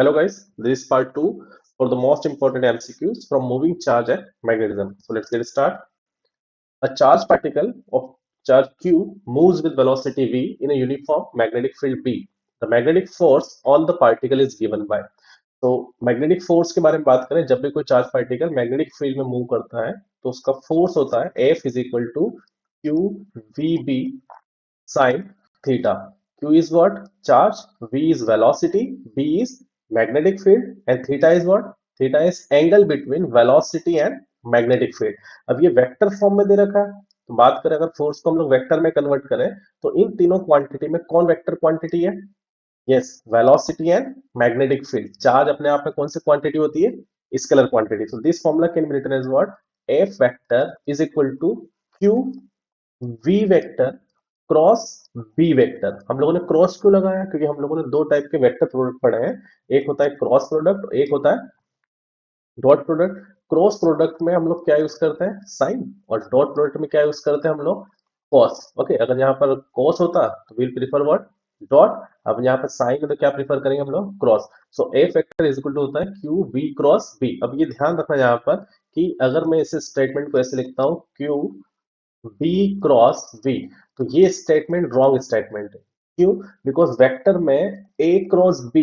Hello guys, this is part 2 for the most important MCQs from moving charge and magnetism. So let's get started. A charged particle of charge Q moves with velocity v in a uniform magnetic field B. The magnetic force on the particle is given by. तो magnetic force के बारे में बात करें, जब भी कोई charge particle magnetic field में मूव करता है तो उसका फोर्स होता है F is equal to Q we b sin theta. Q is what? Charge. V is velocity. B is magnetic field. And theta is what? Theta is angle between velocity and magnetic field. अब ये vector form में दे रखा है, तो बात करें अगर force को हम लोग वेक्टर में कन्वर्ट करें तो इन तीनों क्वांटिटी में कौन वेक्टर क्वांटिटी है? Yes, velocity and magnetic field. Charge अपने आप में कौन सी क्वांटिटी होती है? Scalar quantity. So this formula can be written as what? F vector is equal to Q V vector cross b vector. हम लोगों ने क्रॉस क्यों लगाया? क्योंकि हम लोगों ने दो टाइप के वेक्टर प्रोडक्ट पढ़े हैं. एक होता है क्रॉस प्रोडक्ट, एक होता है डॉट प्रोडक्ट. क्रॉस प्रोडक्ट में हम लोग क्या यूज करते हैं? साइन. और डॉट प्रोडक्ट में क्या यूज करते हैं हम लोग? कॉस. ओके, अगर यहाँ पर कॉस होता तो विल प्रीफर व्हाट? डॉट. अब यहाँ पर साइन में तो क्या प्रीफर करेंगे हम लोग? Cross. So a factor is equal to होता है क्यू वी क्रॉस बी. अब ये ध्यान रखना यहाँ पर कि अगर मैं इस स्टेटमेंट को ऐसे लिखता हूँ क्यू बी क्रॉस वी, तो ये स्टेटमेंट रॉन्ग स्टेटमेंट है. क्यों? बिकॉज वेक्टर में A cross B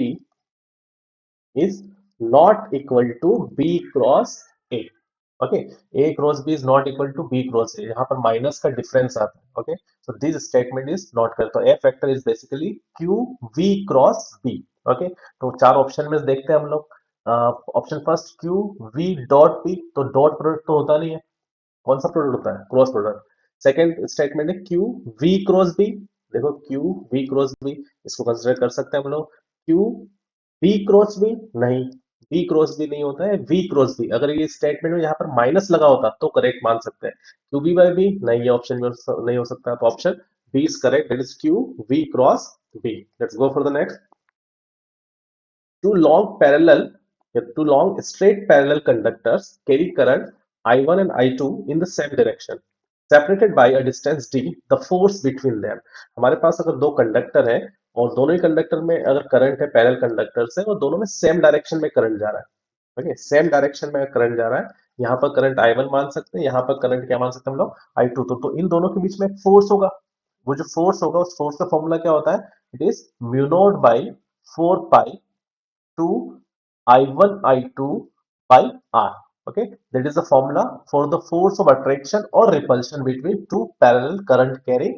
is not equal to B cross A. Okay, A cross B is not equal to B cross A. यहाँ पर माइनस का difference आता है. Okay, so this statement is not correct. तो a factor is basically q v cross B. Okay, तो चार option में देखते हैं हम लोग. Option first q v dot B, तो डॉट प्रोडक्ट तो होता नहीं है. कौन सा प्रोडक्ट होता है? Cross product. सेकंड स्टेटमेंट है क्यू वी क्रॉस बी. देखो क्यू वी क्रॉस बी, इसको कंसिडर कर सकते हैं हम लोग. क्यू बी क्रॉस बी नहीं, बी क्रॉस बी नहीं होता है, वी क्रॉस बी. अगर ये स्टेटमेंट में यहाँ पर माइनस लगा होता तो करेक्ट मान सकते हैं. क्यू बी बाई बी नहीं, ये ऑप्शन में नहीं हो सकता. तो option B is correct, that is q v cross b. Let's go for the next. Two long parallel, two long straight parallel conductors carry current I1 and I2 in the same direction, separated by a distance d. The force between them. हमारे पास अगर दो conductor हैं और दोनों ही conductor में अगर current है parallel conductor से और दोनों में सेम डायरेक्शन में करंट जा रहा है. ओके, सेम डायरेक्शन में करंट जा रहा है. यहाँ पर करंट I1 मान सकते हैं, यहाँ पर करंट क्या मान सकते हैं हम लोग? I2. तो इन दोनों के बीच में फोर्स होगा. वो जो फोर्स होगा उस फोर्स का फॉर्मूला क्या होता है? It is mu naught by 4 pi to I1 I2 by R. Okay, that is the formula for the force of attraction or repulsion between two parallel current carrying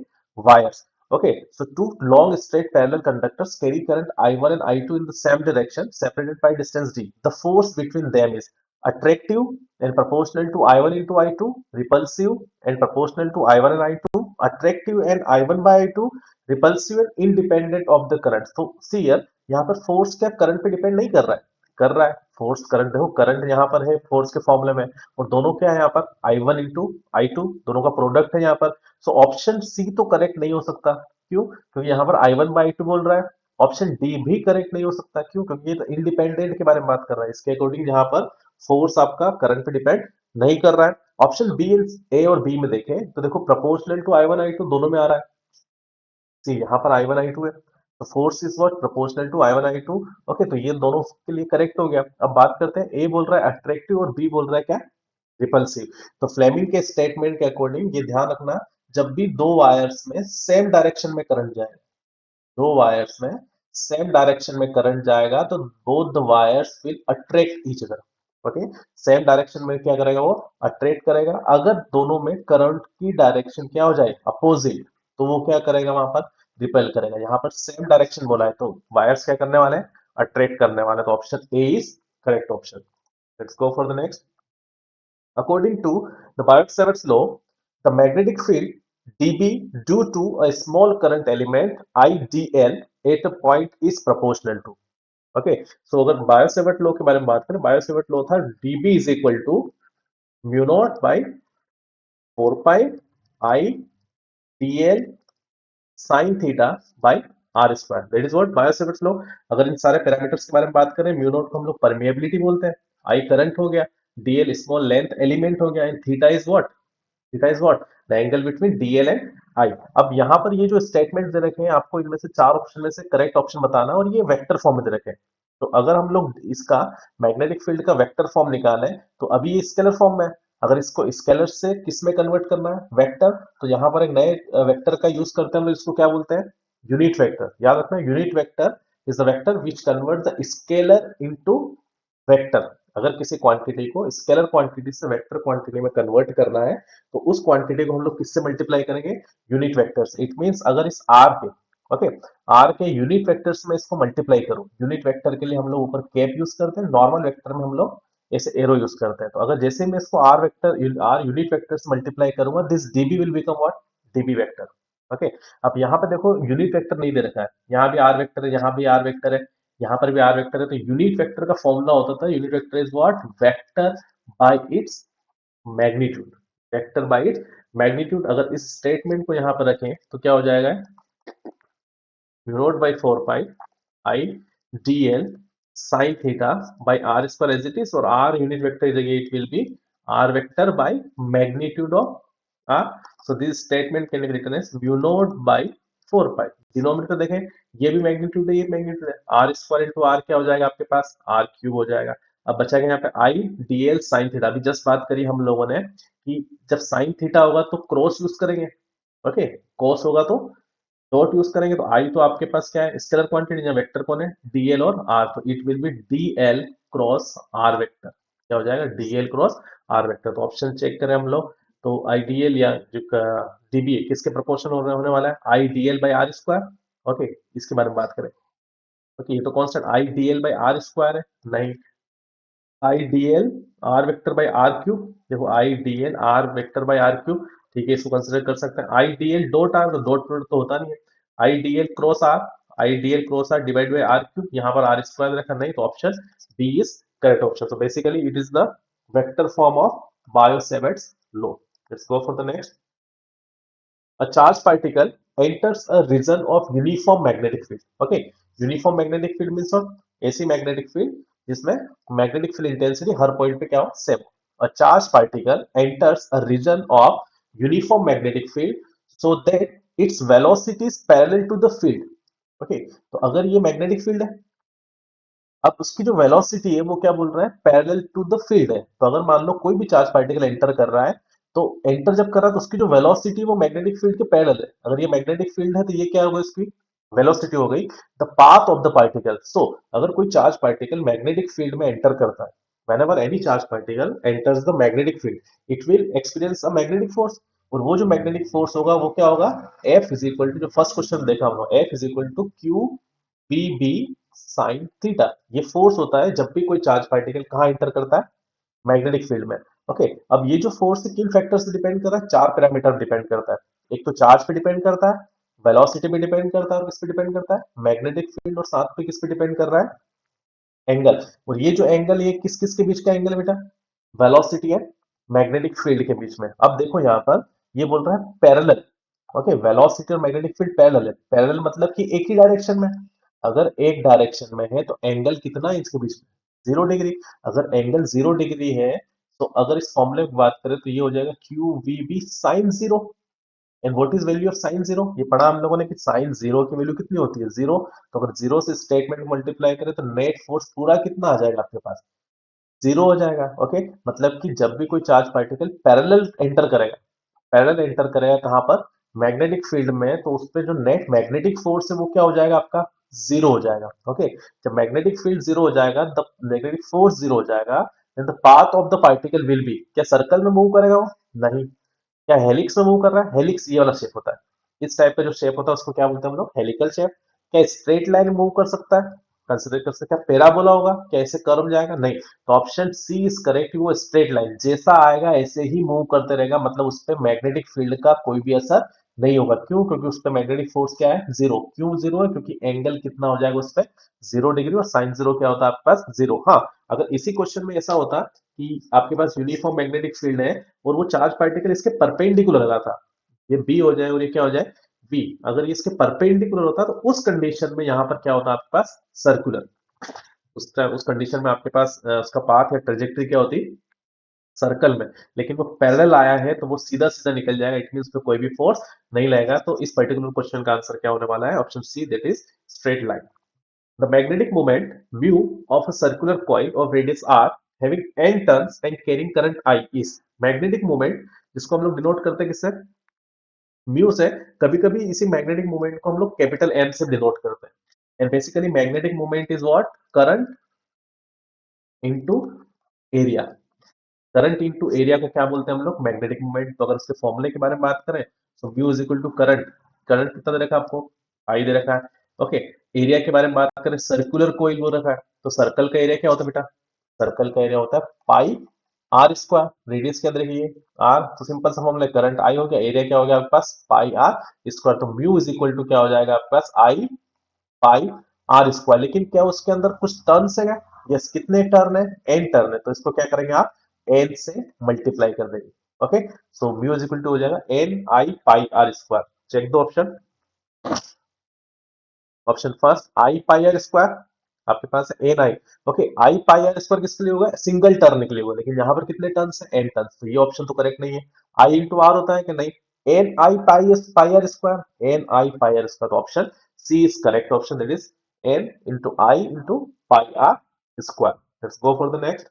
wires. Okay, so two long straight parallel conductors carry current I1 and I2 in the same direction, separated by distance d. The force between them is attractive and proportional to I1 into I2, repulsive and proportional to I1 and I2, attractive and I1 by I2, repulsive and independent of the current. So see here, यहाँ पर force क्या current पे depend नहीं कर रहा है? कर रहा है. फोर्स करंट, देखो करंट यहाँ पर है फोर्स के फॉर्मूले में, और दोनों क्या है यहाँ पर? I1 इंटू I2, दोनों का प्रोडक्ट है यहाँ पर. सो ऑप्शन सी तो करेक्ट नहीं हो सकता. क्यों? क्योंकि यहाँ पर I1 बाई I2 बोल रहा है. ऑप्शन डी भी करेक्ट नहीं हो सकता. क्यों? क्योंकि ये तो इंडिपेंडेंट के बारे में बात कर रहा है. इसके अकॉर्डिंग यहाँ पर फोर्स आपका करंट पे डिपेंड नहीं कर रहा है. ऑप्शन बी, ए और बी में देखें तो देखो प्रोपोर्शनल टू I1 I2 दोनों में आ रहा है. सी यहाँ पर I1 I2 है, तो force is what? Proportional to I1 I2. Okay, तो ये दोनों के लिए करेक्ट हो गया. अब बात करते हैं, ए बोल रहा है अट्रैक्टिव और बी बोल रहा है क्या? रिपल्सिव. तो फ्लेमिंग के स्टेटमेंट के अकॉर्डिंग ये ध्यान रखना, जब भी दो वायर्स में सेम डायरेक्शन में करंट जाए, दो वायर्स में सेम डायरेक्शन में करंट जाएगा तो both the wires will attract each other. Okay, same direction में क्या करेगा? वो अट्रैक्ट करेगा. अगर दोनों में करंट की डायरेक्शन क्या हो जाए? अपोजिट, तो वो क्या करेगा? वहां पर रिपेल करेगा. यहाँ पर सेम डायरेक्शन बोला है तो वायर्स क्या करने वाले हैं? अट्रैक्ट करने वाले. तो option A is correct option. Let's go for the next. According to the Biot-Savart's law, the magnetic field dB due to a small current element IDL at a point is proportional to. Okay, so अगर Biot Savart law के बारे में बात करें, Biot Savart law था dB is equal to mu naught by 4 pi I dl sin theta by r square. That is what Biot Savart law. अगर इन सारे पैरामीटर्स के बारे में बात करें, म्यू नॉट को हम लोग परमिएबिलिटी बोलते हैं, आई करंट हो गया, dl स्मॉल लेंथ एलिमेंट हो गया, and theta is what? Theta is what? The angle between dl and I. अब यहाँ पर ये जो स्टेटमेंट दे रखे हैं, आपको इनमें से चार ऑप्शन में से करेक्ट ऑप्शन बताना, और ये वेक्टर फॉर्म में दे रखे हैं. तो अगर हम लोग इसका मैग्नेटिक फील्ड का वेक्टर फॉर्म निकालें तो अभी ये स्केलर फॉर्म में है। अगर इसको स्केलर से किस में कन्वर्ट करना है, वेक्टर, तो यहाँ पर एक नए वेक्टर का यूज करते हैं हम लोग, इसको क्या बोलते हैं, यूनिट वेक्टर। याद रखना, unit vector is the vector which convert the scalar into vector. अगर किसी क्वांटिटी को स्केलर क्वांटिटी से वेक्टर क्वांटिटी में कन्वर्ट करना है तो उस क्वांटिटी को हम लोग किससे मल्टीप्लाई करेंगे, यूनिट वेक्टर से। इट मींस अगर इस आर के, ओके, आर के यूनिट वेक्टर्स में इसको मल्टीप्लाई करो, यूनिट वेक्टर के लिए हम लोग ऊपर कैप यूज करते हैं, नॉर्मल वेक्टर में हम लोग ऐसे एरो यूज करते हैं। तो अगर जैसे मैं इसको r vector, r unit vector से मल्टीप्लाई करूंगा, this dB will become what, dB vector. Okay, अब यहाँ पे देखो यूनिट वेक्टर नहीं दे रखा है, यहाँ भी आर वेक्टर है, यहाँ भी आर वेक्टर है, यहाँ पर भी आर वेक्टर है। तो यूनिट वेक्टर का फॉर्मूला होता था, unit vector is what, vector by its magnitude, vector by its magnitude. अगर इस स्टेटमेंट को यहाँ पर रखें तो क्या हो जाएगा, naught by 4 pi I d l sine theta by r square as it is, और आर यूनिट वेक्टर जगह it will be r vector by magnitude of r. So this statement can be written as mu naught by 4 pi. Denominator देखें, ये भी magnitude है, ये magnitude है, are square into are क्या हो जाएगा आपके पास, आर क्यूब हो जाएगा। अब बचा गया यहाँ पे आई डी एल साइन थीटा। अभी जस्ट बात करी हम लोगों ने कि जब साइन थीटा होगा तो क्रॉस यूज करेंगे, ओके, कॉस होगा तो डॉट यूज करेंगे। तो आई तो आपके पास क्या है, स्केलर क्वांटिटी, या वेक्टर कौन है, डीएल और आर, तो it will be dl cross r vector. क्या हो जाएगा, डीएल क्रॉस आर वेक्टर। तो ऑप्शन चेक करें हम लोग, तो आईडीएल या जो डीबीए किसके प्रोपोर्शन होने वाला है, I dl by r square. Okay, इसके बारे में बात करें। ओके, ये तो constant I dl by r square है, नहीं, I d l r vector by are cube. देखो I d l r vector by are cube, ठीक है, इसको कंसिडर कर सकते हैं। I d l dot r, तो डॉट प्रोडक्ट तो होता नहीं है, I d l cross r, I d l cross R divide by are cube, यहाँ पर आर स्क्वायर रखा नहीं, तो option B is correct option. So basically it is the vector form of Biot-Savart's law. Let's go for the next. A charged particle enters a region of uniform magnetic field. Okay, uniform magnetic field means what? ऐसी magnetic field जिसमें magnetic field intensity हर point पे क्या हो, same. A charged particle enters a region of uniform magnetic field so that its velocity is parallel to the field. Okay, तो अगर ये magnetic field है, अब उसकी जो वेलोसिटी है वो क्या बोल रहा है, पैरेलल टू द फील्ड है। तो अगर मान लो कोई भी चार्ज पार्टिकल एंटर कर रहा है, तो एंटर जब कर रहा है तो उसकी जो वेलोसिटी वो मैग्नेटिक फील्ड के पैरेलल है। अगर ये मैग्नेटिक फील्ड है तो ये क्या होगा, इसकी वेलोसिटी हो गई the path of the particle. So अगर कोई चार्ज पार्टिकल मैग्नेटिक फील्ड में एंटर करता है, whenever any charge particle enters the magnetic field it will experience a magnetic force, और वो जो मैग्नेटिक फोर्स होगा वो क्या होगा, F इज इक्वल टू, जो फर्स्ट क्वेश्चन देखा हम लोग, F is equal to Q B B sine theta. ये फोर्स होता है जब भी कोई चार्ज पार्टिकल कहाँ इंटर करता है, मैग्नेटिक फील्ड में। ओके, अब ये जो फोर्स किन फैक्टर से डिपेंड कर रहा है, चार पैरामीटर डिपेंड करता है। एक तो चार्ज पे डिपेंड करता है, वेलोसिटी पे डिपेंड करता है, और किस पे डिपेंड करता है, मैग्नेटिक फील्ड, और साथ पे किस पे डिपेंड कर रहा है, एंगल। और ये जो एंगल, ये किस किस के बीच का एंगल है बेटा, वेलोसिटी है मैग्नेटिक फील्ड के बीच में। अब देखो यहाँ पर ये बोल रहा है पैरेलल। ओके, वेलोसिटी और मैग्नेटिक फील्ड पैरेलल है, पैरेलल मतलब कि एक ही डायरेक्शन में। अगर एक डायरेक्शन में है तो एंगल कितना है इसके बीच में, 0 डिग्री। अगर एंगल 0 डिग्री है तो अगर इस फॉर्मूले की बात करें तो ये हो जाएगा Q we B sine zero. And what is value of sine zero, ये पढ़ा हम लोगों ने कि साइन जीरो की वैल्यू कितनी होती है, जीरो। तो अगर जीरो से स्टेटमेंट मल्टीप्लाई करें तो नेट फोर्स पूरा कितना आ जाएगा आपके पास, जीरो हो जाएगा। ओके, मतलब कि जब भी कोई चार्ज पार्टिकल पैरेलल एंटर करेगा, पैरेलल एंटर करेगा कहां पर, मैग्नेटिक फील्ड में, तो उस पर जो नेट मैग्नेटिक फोर्स है वो क्या हो जाएगा आपका, जीरो हो जाएगा। ओके, जब मैग्नेटिक फील्ड जीरो हो जाएगा, द मैग्नेटिक फोर्स जीरो हो जाएगा, then the path of the particle will be, क्या सर्कल में मूव करेगा वो, नहीं, क्या हेलिक्स में मूव कर रहा है, हेलिक्स ये वाला शेप होता है, इस टाइप का जो शेप होता है उसको क्या बोलते हैं हम लोग, हेलिकल शेप। क्या स्ट्रेट लाइन मूव कर सकता है, कंसिडर कर सकते हैं, पैराबोला होगा, क्या ऐसे कर्व जाएगा, नहीं। तो ऑप्शन सी इज करेक्ट, वो स्ट्रेट लाइन जैसा आएगा ऐसे ही मूव करते रहेगा, मतलब उस पर मैग्नेटिक फील्ड का कोई भी असर नहीं होगा। क्यों, क्योंकि उस पर मैग्नेटिक फोर्स क्या है, जीरो। क्यों जीरो है, क्योंकि एंगल कितना हो जाएगा उस पर, 0 डिग्री, और साइन जीरो क्या होता है आपके पास, जीरो। हाँ, अगर इसी क्वेश्चन में ऐसा होता कि आपके पास यूनिफॉर्म मैग्नेटिक फील्ड है और वो चार्ज पार्टिकल इसके परपेंडिकुलर लगा था, ये बी हो जाए और ये क्या हो जाए, वी, अगर ये इसके परपेंडिकुलर होता तो उस कंडीशन में यहाँ पर क्या होता आपके पास, सर्कुलर। उस कंडीशन में आपके पास उसका पाथ या ट्रेजेक्टरी क्या होती, सर्कल में। लेकिन वो पैरेलल आया है तो वो सीधा सीधा निकल जाएगा, इट मीन पे कोई भी फोर्स नहीं लगेगा। तो इस पर्टिकुलर क्वेश्चन का आंसर क्या होने वाला है, option C, that is straight line. The magnetic moment mu of a circular coil of radius r having n turns and carrying current I is magnetic moment, जिसको हम लोग डिनोट करते हैं किससे, म्यू से। कभी कभी इसी मैग्नेटिक मोमेंट को हम लोग कैपिटल एम से डिनोट करते हैं। And basically magnetic moment is what, current into area. Current into area को क्या बोलते हैं हम लोग, मैग्नेटिक मोमेंट। तो अगर उसके फॉर्मूले के बारे में बात करें तो mu is equal to current, current कितना दे रखा है आपको, आई दे रखा है। ओके, एरिया के बारे में बात करें, सर्कुलर कोइल हो रखा है, तो सर्कल का एरिया क्या होता है बेटा, सर्कल का एरिया होता है पाई आर स्क्वायर। रेडियस क्या देखिए आर, तो सिंपल सा फॉर्मूला करंट आई हो गया, एरिया क्या हो गया आपके पास पाई आर स्क्वायर। तो म्यू इज इक्वल टू क्या हो जाएगा आपके पास आई पाई आर स्क्वायर। लेकिन क्या उसके अंदर कुछ टर्न्स है क्या, यस, कितने टर्न है, एन टर्न है, तो इसको क्या करेंगे आप एन से मल्टीप्लाई कर देंगे। Okay, so mu is equal to हो जाएगा n I pi are square. Check दो option, option first I pi are square, आपके पास है n I. Okay, I pi are square किसके लिए होगा, सिंगल टर्न के लिए होगा, लेकिन यहाँ पर कितने टर्न्स है, एन टर्न्स, तो ये ऑप्शन तो करेक्ट नहीं है। आई इंटू आर होता है कि नहीं, N I pi are square, N I pi are square, option C is correct option, that is N into I into pi are square. Let's go for the next.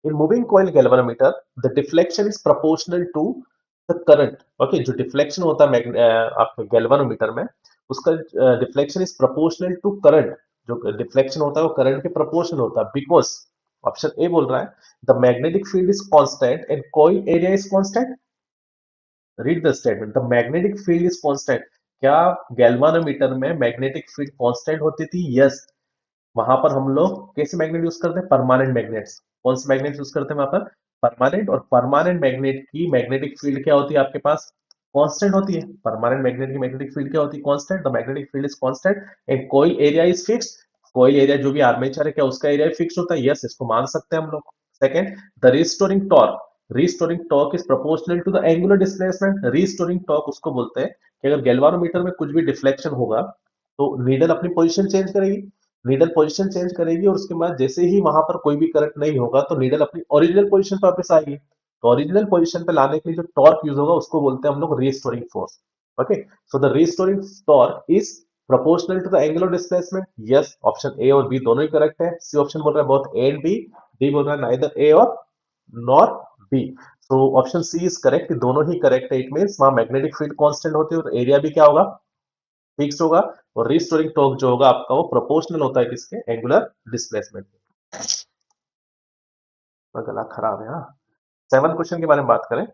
In moving coil galvanometer, the deflection is proportional to the current. Okay, जो deflection होता है आपके galvanometer में, उसका deflection is proportional to current. जो deflection होता है वो current के proportional होता है, because ऑप्शन ए बोल रहा है the magnetic field is constant and coil area is constant. Read the statement. The magnetic field is constant. क्या galvanometer में magnetic field constant होती थी? Yes. वहां पर हम लोग कैसे मैग्नेट यूज करते हैं, परमानेंट मैग्नेट्स। कौन से मैग्नेट यूज करते हैं वहां पर, परमानेंट। और परमानेंट मैग्नेट की मैग्नेटिक फील्ड क्या होती है आपके पास, कांस्टेंट होती है। परमानेंट मैग्नेट की मैग्नेटिक फील्ड क्या होती है, constant. The magnetic field is constant and कोई एरिया इज फिक्स। कोई एरिया जो भी आर्मेचर है क्या उसका एरिया फिक्स होता है, यस, इसको मान सकते हैं हम लोग। Second, the restoring torque, restoring torque is proportional to the angular displacement. Restoring torque उसको बोलते हैं कि अगर गैल्वानोमीटर में कुछ भी डिफ्लेक्शन होगा तो नीडल अपनी पोजीशन चेंज करेगी, नीडल पोजीशन चेंज करेगी और उसके बाद जैसे ही वहां पर कोई भी करंट नहीं होगा तो नीडल अपनी ओरिजिनल पोजीशन पर वापस आएगी। तो ओरिजिनल पोजीशन पे लाने के लिए जो टॉर्क यूज होगा उसको बोलते हैं हम लोग restoring force. Okay, so the restoring torque is proportional to the angular displacement. Yes, option A और बी दोनों ही करेक्ट है। सी ऑप्शन बोल रहा है both A and B, D बोल रहा है नाइदर ए और nor B. So option C is correct, दोनों ही करेक्ट है। इट मींस वहां मैग्नेटिक फील्ड कांस्टेंट होती है और एरिया भी क्या होगा, फिक्स होगा। और रिस्टोरिंग टॉर्क जो होगा आपका वो प्रोपोर्शनल होता है किसके, एंगुलर डिस्प्लेसमेंट। गला खराब है हाँ। 7 क्वेश्चन के बारे में बात करें।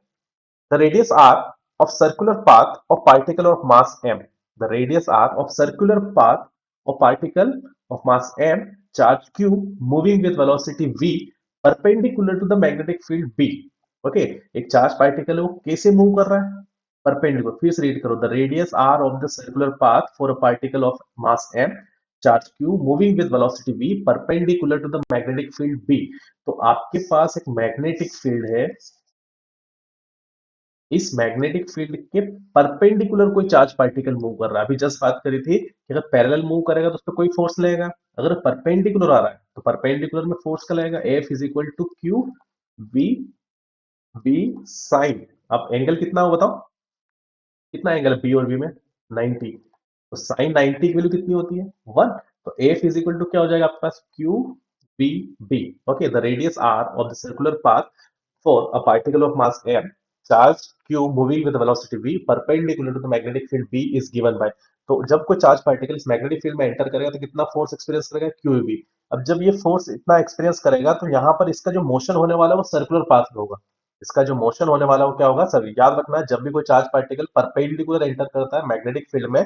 The radius are of circular path of particle of mass m, the radius are of circular path of particle of mass m, charge q moving with velocity v perpendicular to the magnetic field b। Okay, एक charge particle है वो कैसे move कर रहा है, perpendicular. फिर से read करो, the radius are of the circular path for a particle of mass m, charge q moving with velocity v perpendicular to the magnetic field b। तो आपके पास एक मैग्नेटिक फील्ड है, इस मैग्नेटिक फील्ड के परपेंडिकुलर कोई charge particle move कर रहा है। अभी जस्ट बात करी थी कि अगर पैरेलल मूव करेगा तो उस पर कोई फोर्स लगेगा, अगर परपेंडिकुलर आ रहा है तो परपेंडिकुलर में फोर्स का लगेगा, F is equal to Q we B sine. अब एंगल कितना हो बताओ, कितना एंगल है बी और बी में, 90। तो साइन 90 की वैल्यू कितनी होती है, 1। तो एफ इज इक्वल टू क्या हो जाएगा आपके पास, q B B. Okay, the radius are of the circular path for a particle of mass m, charge q moving with velocity v perpendicular to the magnetic field b is given by। तो जब कोई charge particle इस magnetic field में enter करेगा तो कितना force experience करेगा, Q we. अब जब ये फोर्स इतना एक्सपीरियंस करेगा तो यहाँ पर इसका जो मोशन होने वाला है वो सर्कुलर पाथ में होगा। इसका जो मोशन होने वाला है वो क्या होगा, सर याद रखना है जब भी कोई चार्ज पार्टिकल परपेंडिकुलर एंटर करता है मैग्नेटिक फील्ड में,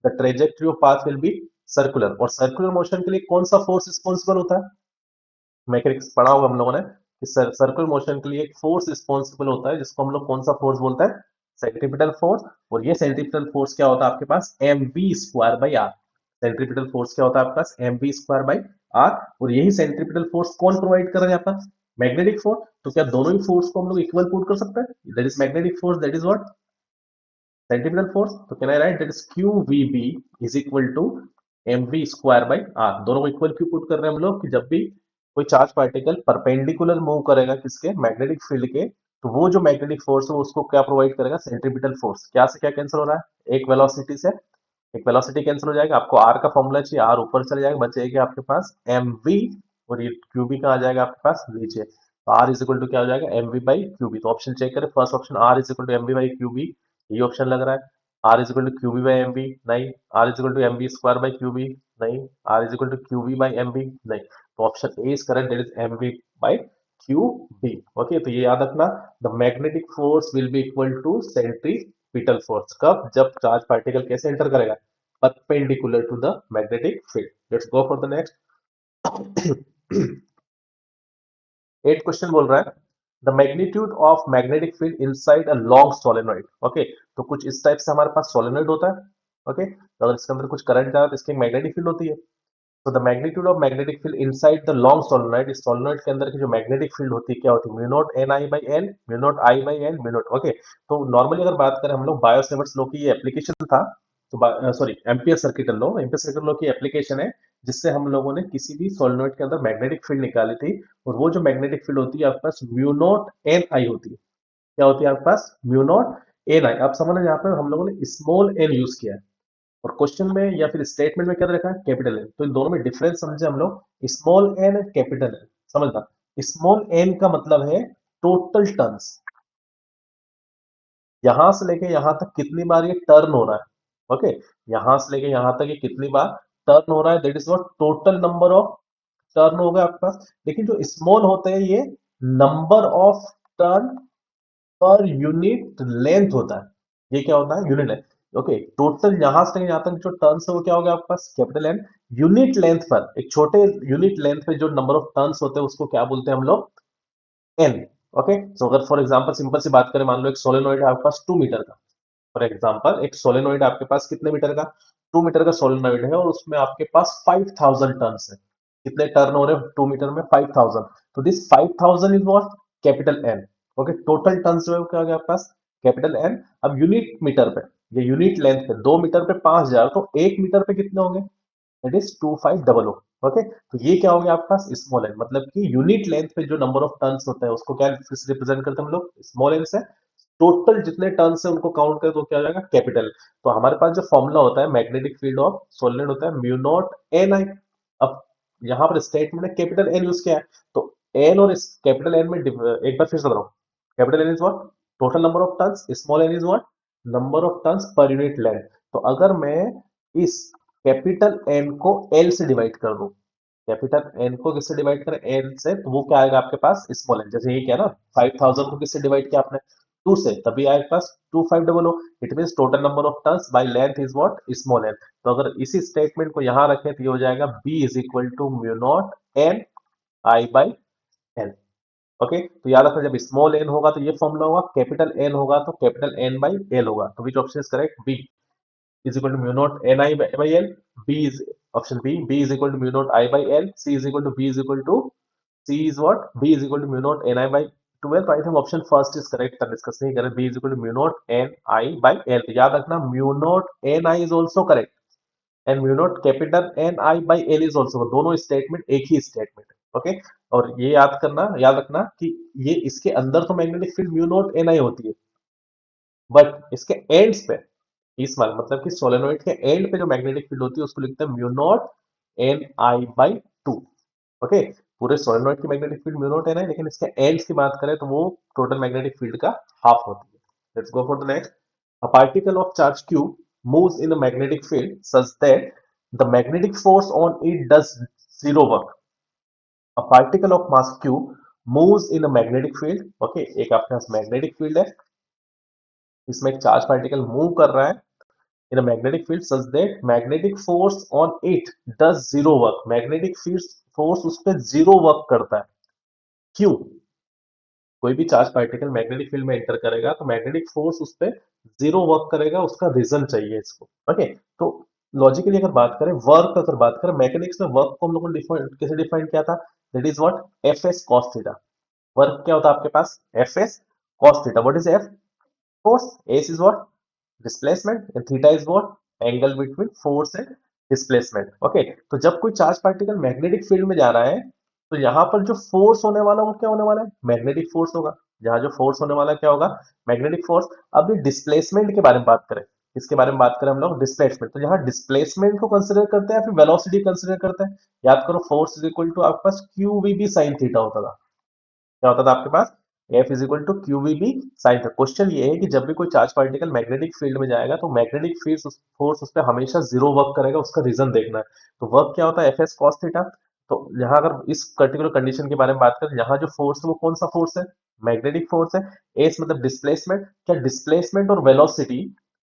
the trajectory of path will be circular. और सर्कुलर मोशन के लिए कौन सा फोर्स रिस्पॉन्सिबल होता है, मैकेनिक्स पढ़ा होगा हम लोगों ने कि सर्कुलर मोशन के लिए एक फोर्स रिस्पॉन्सिबल होता है जिसको हम लोग कौन सा फोर्स बोलते हैं, सेंट्रीपिटल फोर्स। और ये सेंट्रीपिटल फोर्स क्या होता है आपके पास, m v square by r. Centripetal force क्या होता है आपके पास, m v square by r. और यही सेंट्रीपिटल फोर्स कौन प्रोवाइड कर रहा है यहाँ पर, मैग्नेटिक फोर्स। तो क्या दोनों ही फोर्स को हम लोग इक्वल पुट कर सकते हैं, that is magnetic force, that is what centripetal force. तो can I write that is q we B is equal to m v square by r. दोनों को इक्वल क्यों पुट कर रहे हैं हम लोग कि जब भी कोई चार्ज पार्टिकल परपेंडिकुलर मूव करेगा किसके, मैग्नेटिक फील्ड के, तो वो जो मैग्नेटिक फोर्स है उसको क्या प्रोवाइड करेगा, सेंट्रीपिटल फोर्स। क्या से क्या कैंसिल हो रहा है, एक वेलोसिटी से एक वेलोसिटी कैंसिल हो जाएगा, आपको आर का फॉर्मूला चाहिए, आर ऊपर चले जाएगा, बचेगा आपके पास एम वी, और ये क्यू बी कहाँ आ जाएगा आपके पास नीचे, तो आर इज इक्वल टू क्या हो जाएगा m v by q B. तो ऑप्शन चेक करें, first option r is equal to m v by q B, ये ऑप्शन लग रहा है। R is equal to Q B by m B, नहीं। R is equal to m B square by q B, नहीं। R is equal to Q B by m B, नहीं। तो option A is correct, that is m B by q B. Okay, तो ये याद रखना, the magnetic force will be equal to centripetal force, कब, जब charge particle कैसे enter करेगा, perpendicular to the magnetic field. Let's go for the next. 8 question बोल रहा है the magnitude of magnetic field inside a long solenoid. Okay, तो कुछ इस टाइप से हमारे पास सोलेनॉइड होता है। ओके, तो अगर इसके अंदर कुछ करंट जा रहा है तो इसकी मैग्नेटिक फील्ड होती है। तो the magnitude of magnetic field inside the long solenoid, इस सोलेनॉइड के अंदर की जो मैग्नेटिक फील्ड होती है क्या होती है, mu naught N I by L, mu naught I by L, mu naught. Okay, तो नॉर्मली अगर बात करें हम लोग बायो सेवर्ट्स लॉ की, ये एप्लीकेशन था, तो sorry ampere circuit law, ampere circuit law की एप्लीकेशन है, जिससे हम लोगों ने किसी भी सोलेनॉइड के अंदर मैग्नेटिक फील्ड निकाली थी, और वो जो मैग्नेटिक फील्ड होती है आपके पास म्यू नॉट एन आई होती है। क्या होती है आपके पास, म्यू नॉट एन आई। आप समझ रहे हैं, यहाँ पर हम लोगों ने स्मॉल एन यूज किया है, और क्वेश्चन में या फिर स्टेटमेंट में क्या दे रखा है, कैपिटल एन। तो इन दोनों में डिफरेंस समझे हम लोग, small N and capital N. समझना, स्मॉल एन का मतलब है टोटल टर्न्स, यहां से लेके यहां तक कितनी बार ये टर्न हो रहा है। ओके, यहां से लेके यहां तक ये कितनी बार टर्न हो रहा है, that is what total number of turn होगा आपके पास। लेकिन जो स्मॉल होते हैं ये नंबर ऑफ टर्न पर यूनिट लेंथ होता है। ये क्या होता है, यूनिट लेंथ। ओके, टोटल यहां से यहां तक जो टर्न्स है वो क्या होगा आपके पास, कैपिटल एन। यूनिट लेंथ पर, एक छोटे यूनिट लेंथ पे जो नंबर ऑफ टर्न्स होते हैं उसको क्या बोलते हैं हम लोग, एन। ओके, तो अगर फॉर एग्जांपल सिंपल सी बात करें, मान लो एक सोलेनॉइड है आपके पास 2 मीटर का। फॉर एग्जांपल एक सोलेनॉइड आपके पास कितने मीटर का, 2 मीटर का सोलेनॉइड है, और उसमें आपके पास 5000 टर्न्स है। कितने टर्न हो रहे हैं 2 मीटर में, 5000। तो this 5000 is what, capital N. Okay, total turns जो है वो क्या हो गया आपके पास, कैपिटल एन। अब यूनिट मीटर पे, ये यूनिट लेंथ पे, 2 मीटर पे 5000, तो 1 मीटर पे कितने होंगे, दैट इज 2500। ओके, तो ये क्या हो गया आपके पास, स्मॉल एन। मतलब कि यूनिट लेंथ पे जो नंबर ऑफ टर्न्स होता है उसको क्या रिप्रेजेंट करते हैं हम लोग, स्मॉल एन से। टोटल जितने टर्न्स है उनको काउंट करें तो क्या हो जाएगा, कैपिटल। तो हमारे पास जो फॉर्मूला होता है मैग्नेटिक फील्ड ऑफ सोलेनॉइड होता है म्यू नॉट एन आई। अब यहाँ पर स्टेटमेंट में कैपिटल एन यूज किया है, तो एन और इस कैपिटल एन में एक बार फिर से बताऊं, capital N is what total number of turns, small N is what number of turns per unit length. तो अगर मैं इस कैपिटल एन को एल से डिवाइड कर दूं, कैपिटल एन को किससे डिवाइड करें, एन से, तो वो क्या आएगा आपके पास, स्मॉल एन। जैसे ये क्या ना, 5000 को किससे डिवाइड किया आपने, 2 से, तभी आएगा पास 2500। It means total number of turns by length is what, small N. तो अगर इसी स्टेटमेंट को यहां रखें तो ये हो जाएगा B is equal to mu naught N I by N. Okay, तो याद रखना, जब स्मॉल एन होगा तो ये फॉर्मूला होगा, कैपिटल एन होगा तो कैपिटल एन बाई एल होगा। तो which option is correct, B is equal to mu naught n I by L. B is option B. B is equal to mu naught I by L. C is equal to B is equal to C is what? B is equal to mu naught n I by 12. तो I think option first is correct, तब discuss नहीं करें। B is equal to mu naught n I by L। तो याद रखना mu naught n I is also correct and mu naught capital N I by L is also correct। दोनों statement एक ही statement है। Okay, और ये याद करना, याद रखना कि ये इसके अंदर तो magnetic field mu naught N I होती है, बट इसके एंड्स पे, इस वाले मतलब कि सोलेनोइड के एंड पे जो मैग्नेटिक फील्ड होती है उसको लिखते हैं mu naught N I by 2। Okay, पूरे सोलेनोइड की magnetic field mu naught N I, लेकिन इसके एंड्स की बात करें तो वो टोटल मैग्नेटिक फील्ड का हाफ होती है। Let's go for the next. A particle of charge q moves in a magnetic field such that the magnetic force on it does zero work। A particle of mass q moves in a magnetic field। Okay, एक आपके पास magnetic field है, इसमें एक charge particle move कर रहा है in a magnetic field such that magnetic force on it does zero work। Magnetic force उस पर जीरो वर्क करता है। क्यों, कोई भी चार्ज पार्टिकल मैग्नेटिक फील्ड में एंटर करेगा तो मैग्नेटिक फोर्स उस पर जीरो वर्क करेगा, उसका रीजन चाहिए इसको। ओके, तो लॉजिकली अगर बात करें, वर्क अगर बात करें, मैकेनिक्स में वर्क को हम लोगों ने कैसे डिफाइन किया था, that is what F S cos theta. Work क्या होता है आपके पास, F S cos theta. What is F, force, s is what displacement and theta is what angle between force and displacement। Okay, तो जब कोई चार्ज पार्टिकल मैग्नेटिक फील्ड में जा रहा है तो यहां पर जो फोर्स होने वाला वो क्या होने वाला है, मैग्नेटिक फोर्स होगा। जहां जो फोर्स होने वाला क्या होगा, मैग्नेटिक फोर्स। अब ये डिस्प्लेसमेंट के बारे में बात करें, इसके बारे में बात करें हम लोग डिस्प्लेसमेंट, तो यहाँ डिस्प्लेसमेंट को कंसिडर करते हैं या फिर वेलोसिटी कंसिडर करते हैं। याद करो फोर्स इज इक्वल टू आपके पास Q we B sine theta होता था। क्या होता था आपके पास, F is equal to Q we B sine theta. Question ये है कि जब भी कोई चार्ज पार्टिकल मैग्नेटिक फील्ड में जाएगा तो मैग्नेटिक फील्ड फोर्स उस पर हमेशा जीरो वर्क करेगा, उसका रीजन देखना है। तो वर्क क्या होता है, एफ एस कॉस थीटा। तो यहाँ अगर इस पर्टिकुलर कंडीशन के बारे में बात करें, यहाँ जो फोर्स है वो कौन सा फोर्स है, मैग्नेटिक फोर्स है। एस मतलब डिस्प्लेसमेंट। क्या डिस्प्लेसमेंट और वेलोसिटी,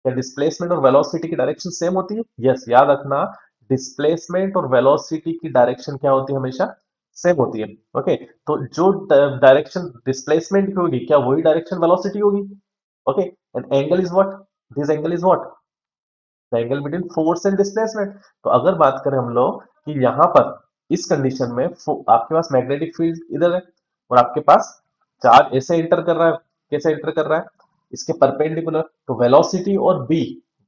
क्या डिस्प्लेसमेंट और वेलोसिटी की डायरेक्शन सेम होती है? यस, याद रखना डिस्प्लेसमेंट और वेलोसिटी की डायरेक्शन क्या होती है, हमेशा सेम होती है। ओके, तो जो डायरेक्शन डिस्प्लेसमेंट की होगी, क्या वही डायरेक्शन वेलोसिटी होगी? Okay, and angle is what, this angle is what, the angle between force and displacement. तो अगर बात करें हम लोग कि यहाँ पर इस कंडीशन में आपके पास मैग्नेटिक फील्ड इधर है और आपके पास चार्ज ऐसे इंटर कर रहा है, कैसे इंटर कर रहा है, इसके परपेंडिकुलर। तो वेलोसिटी और बी,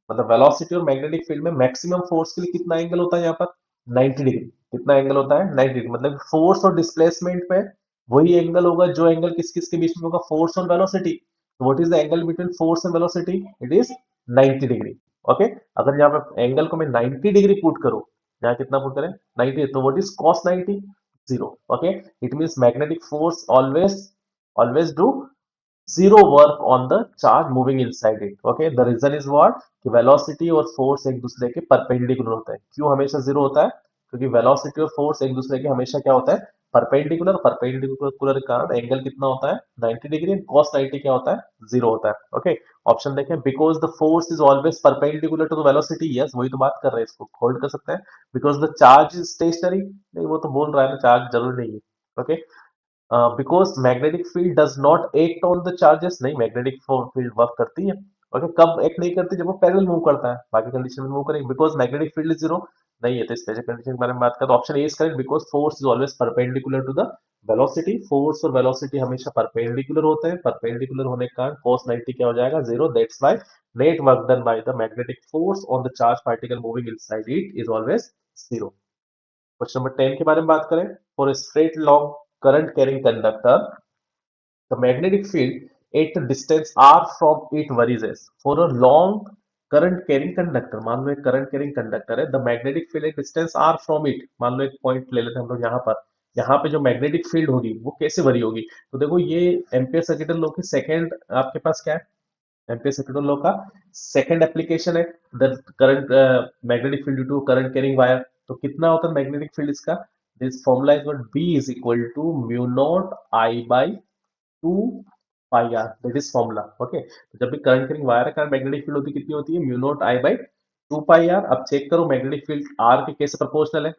मतलब वेलोसिटी और मैग्नेटिक फील्ड में मैक्सिमम फोर्स के लिए कितना एंगल होता है यहाँ पर, 90 डिग्री। कितना एंगल होता है, 90 डिग्री। मतलब फोर्स और डिस्प्लेसमेंट में वही एंगल होगा जो एंगल किस किस के बीच में होगा, फोर्स और velocity. What is the angle between force and velocity, it is 90 degree. Okay, अगर यहाँ पे एंगल को मैं 90 डिग्री पुट करूं, यहाँ कितना पुट करें, 90, तो what is cos 90, zero. Okay, it means magnetic force always always do zero work on the charge moving inside it. Okay, the reason is what, कि वेलोसिटी और फोर्स एक दूसरे के परपेंडिकुलर होता है। क्यों हमेशा जीरो होता है, क्योंकि वेलोसिटी और फोर्स एक दूसरे के हमेशा क्या होता है, परपेंडिकुलर। परपेंडिकुलर के कारण एंगल कितना होता है, 90 डिग्री। cos 90 क्या होता है, जीरो होता है। ओके, ऑप्शन देखें, because the force is always perpendicular to the velocity. Yes, वही तो बात कर रहे हैं, इसको होल्ड कर सकते हैं। Because the charge is stationary, नहीं वो तो बोल रहा है ना, चार्ज जरूरी नहीं है। Okay, because magnetic field does not act on the charges, नहीं मैग्नेटिक फील्ड वर्क करती है। ओके, कब एक्ट नहीं करती, जब वो पैरेलल मूव करता है, बाकी कंडीशन में मूव करेगी। Because magnetic field is zero, नहीं है, तो स्पेशल कंडीशन के बारे में बात करें तो option A is correct, because force is always perpendicular to the velocity. Force और वेलोसिटी हमेशा परपेंडिकुलर होते हैं, परपेंडिकुलर होने के कारण cos 90 क्या हो जाएगा, zero. That's why net work done by the magnetic force on the charge particle moving inside it is always zero. Question number 10 के बारे में बात करें, for a straight long current carrying conductor the magnetic field at a distance r from it varies for a long current carrying conductor। मान लो एक current carrying conductor है, the magnetic field at distance r from it, मान लो एक point ले लेते हैं हम लोग यहाँ पर। यहाँ पे जो मैग्नेटिक फील्ड होगी वो कैसे वरी होगी, तो देखो ये एम्पियर सर्किटल लॉ की सेकंड आपके पास क्या है, एम्पियर सर्किटल लॉ का सेकंड एप्लीकेशन है। The current magnetic field due to current carrying wire, तो कितना होता है मैग्नेटिक फील्ड इसका, this formula is what, B is equal to mu naught I by 2 pi R, that is formula. Okay, तो जब भी current carrying wire का magnetic field होती है, कितनी होती है, mu naught I by 2 pi R. अब चेक करो मैग्नेटिक फील्ड आर के कैसे प्रोपोर्शनल है,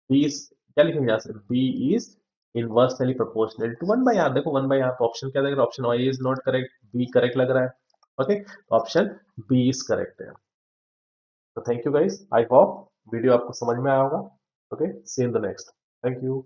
बी इज, क्या लिखेंगे यहाँ से, B is inversely proportional to 1 by R. देखो 1 बाई आर, तो ऑप्शन क्या देगा, option I is not correct, B correct लग रहा है। ओके, तो ऑप्शन बी इज करेक्ट है। तो thank you guys, I hope video आपको समझ में आया होगा। Okay, see in the next, thank you.